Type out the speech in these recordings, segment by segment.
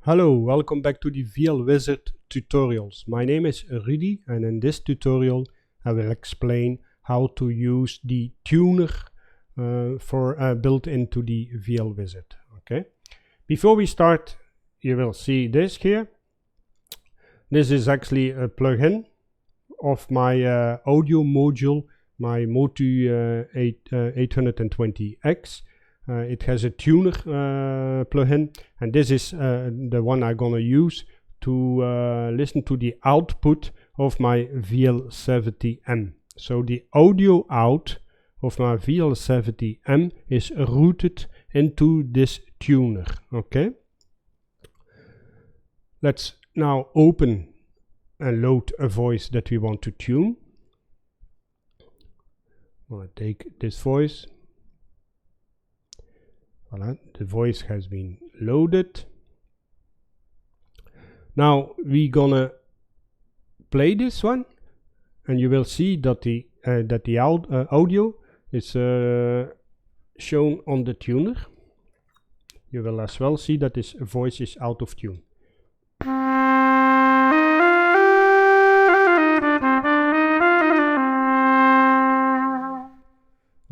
Hello, welcome back to the VL Wizard tutorials. My name is Rudy and in this tutorial I will explain how to use the tuner built into the VL Wizard. Okay. Before we start, you will see this here. This is actually a plugin of my audio module, my Motu 820X. It has a tuner plugin, and this is the one I'm gonna use to listen to the output of my VL70m. So the audio out of my VL70m is routed into this tuner. Okay. Let's now open and load a voice that we want to tune. I'll take this voice. Voilà, the voice has been loaded. Now we're gonna play this one, and you will see that the audio is shown on the tuner. You will as well see that this voice is out of tune.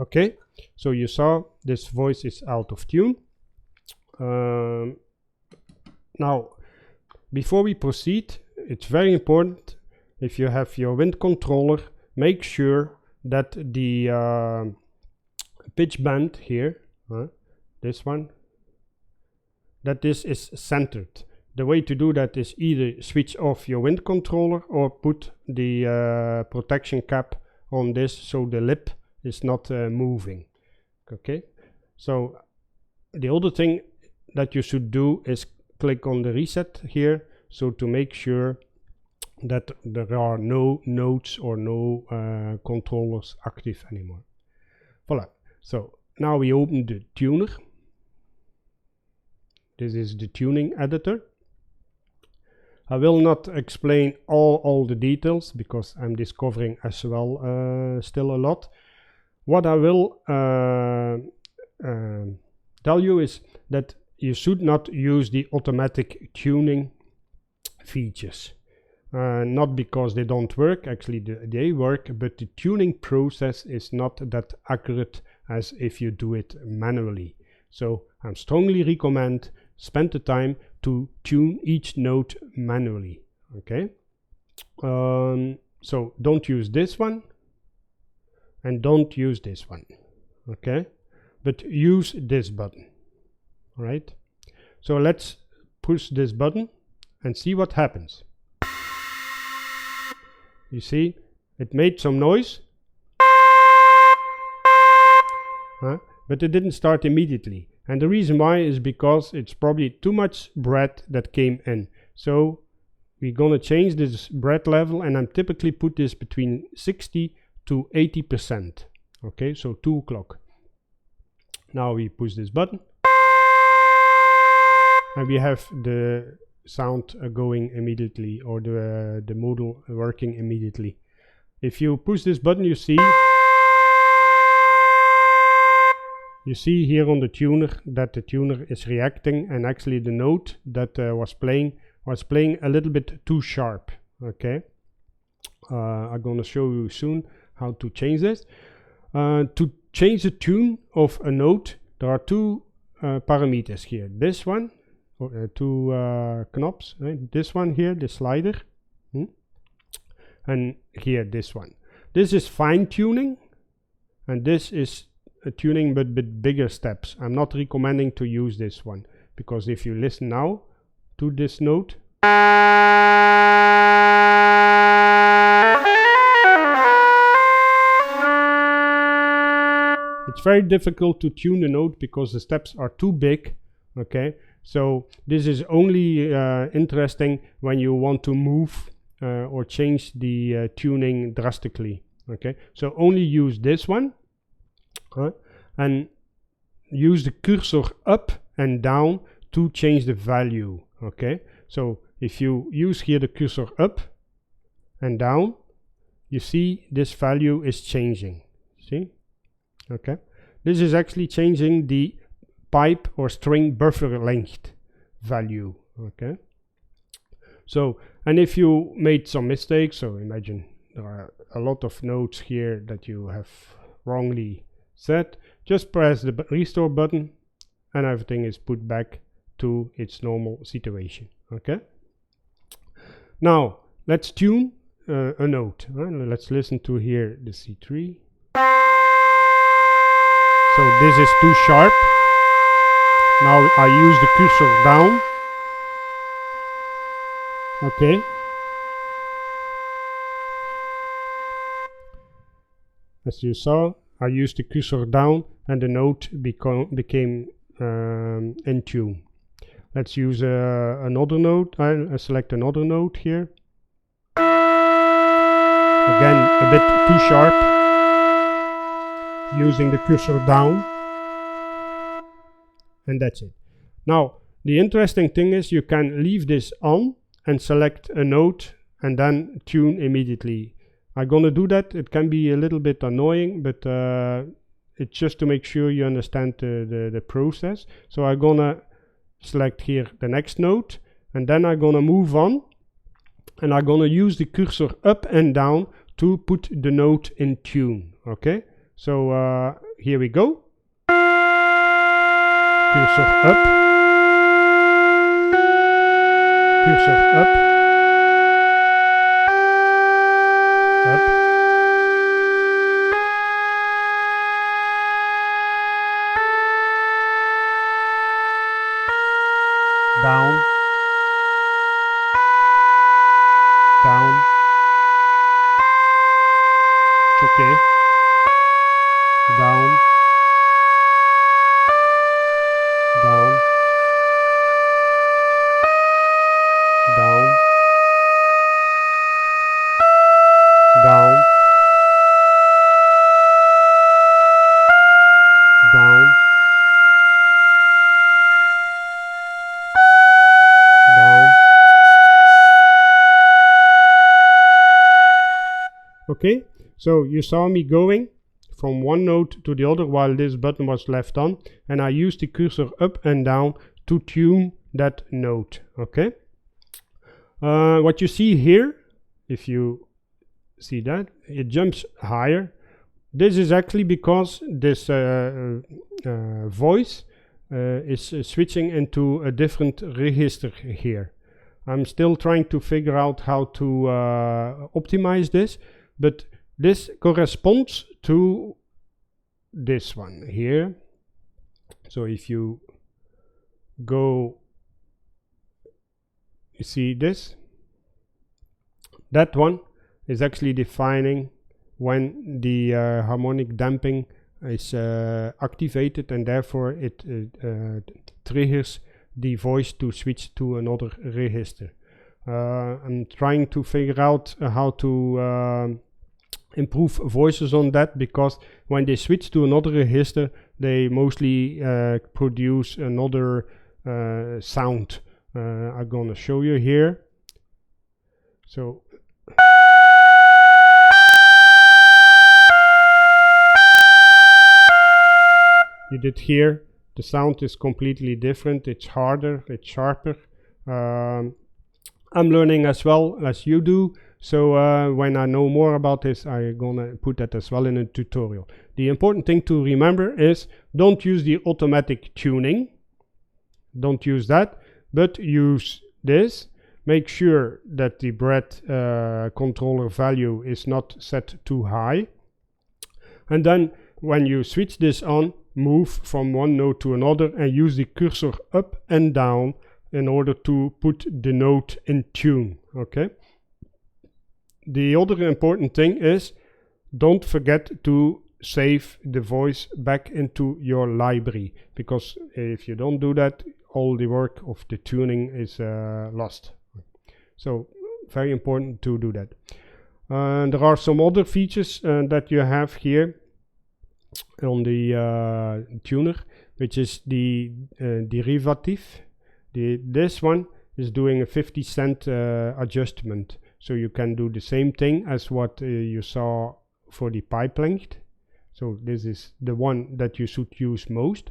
Okay, so you saw this voice is out of tune. Now, before we proceed, it's very important, if you have your wind controller, make sure that the pitch band here, this one, that this is centered. The way to do that is either switch off your wind controller or put the protection cap on this so the lip is not moving. Okay, so the other thing that you should do is click on the reset here, so to make sure that there are no nodes or no controllers active anymore. Voila. So now we open the tuner. This is the tuning editor. I will not explain all the details because I'm discovering as well still a lot. What I will tell you is that you should not use the automatic tuning features. Not because they don't work, actually they work, but the tuning process is not that accurate as if you do it manually. So I strongly recommend spend the time to tune each note manually. Okay, so don't use this one. And don't use this one, okay, but use this button. All right, so let's push this button and see what happens. You see it made some noise, but it didn't start immediately, and the reason why is because it's probably too much breath that came in. So we're gonna change this breath level, and I'm typically put this between 60 to 80%. Okay, so 2 o'clock. Now we push this button and we have the sound going immediately, or the module working immediately. If you push this button, you see here on the tuner that the tuner is reacting, and actually the note that was playing a little bit too sharp. Okay, I'm gonna show you soon how to change this. To change the tune of a note, there are two parameters here. This one, two knobs, right? This one here, the slider, and here this one. This is fine tuning, and this is a tuning but with bigger steps. I'm not recommending to use this one, because if you listen now to this note, it's very difficult to tune the note because the steps are too big. Okay, so this is only interesting when you want to move or change the tuning drastically. Okay, so only use this one and use the cursor up and down to change the value. Okay, so if you use here the cursor up and down, you see this value is changing. See? Okay, this is actually changing the pipe or string buffer length value. Okay. So, and if you made some mistakes, so imagine there are a lot of notes here that you have wrongly set, just press the restore button and everything is put back to its normal situation. Okay. Now let's tune a note. Let's listen to here the C3. So this is too sharp. Now I use the cursor down. Okay. As you saw, I used the cursor down and the note became in tune. Let's use another note. Select another note here. Again, a bit too sharp. Using the cursor down. And that's it. Now, the interesting thing is you can leave this on and select a note and then tune immediately. I'm gonna do that. It can be a little bit annoying, but it's just to make sure you understand the process. So I'm gonna select here the next note and then I'm gonna move on and I'm gonna use the cursor up and down to put the note in tune. Okay, so here we go. Cursor up, cursor up, up, down, down, it's okay, down, down, down, down, down, down. Okay, so you saw me going from one note to the other while this button was left on, and I used the cursor up and down to tune that note. Okay, what you see here, if you see that, it jumps higher. This is actually because this voice is switching into a different register here. I'm still trying to figure out how to optimize this, but this corresponds to this one here. So if you go, you see this, that one is actually defining when the harmonic damping is activated, and therefore it triggers the voice to switch to another register. I'm trying to figure out how to improve voices on that, because when they switch to another register they mostly produce another sound. I'm gonna show you here. So you did hear the sound is completely different. It's harder, it's sharper. I'm learning as well as you do, so when I know more about this I'm gonna put that as well in a tutorial. The important thing to remember is don't use the automatic tuning, don't use that, but use this. Make sure that the breadth controller value is not set too high, and then when you switch this on, move from one note to another and use the cursor up and down in order to put the note in tune. Okay. The other important thing is don't forget to save the voice back into your library, because if you don't do that, all the work of the tuning is lost. So very important to do that. There are some other features that you have here on the tuner, which is the derivative. This one is doing a 50-cent adjustment, so you can do the same thing as what you saw for the pipe length. So this is the one that you should use most,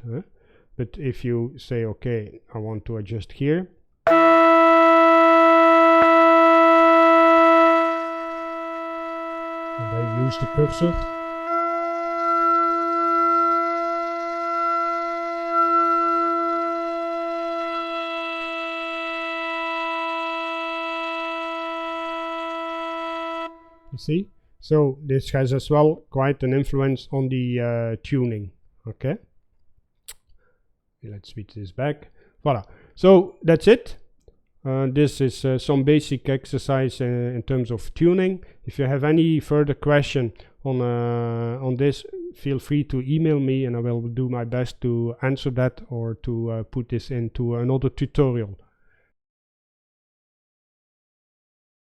but if you say okay, I want to adjust here, use the cursor. You see? So this has as well quite an influence on the tuning. Okay. Let's switch this back. Voila. So that's it. This is some basic exercise in terms of tuning. If you have any further question on this, feel free to email me and I will do my best to answer that or to put this into another tutorial.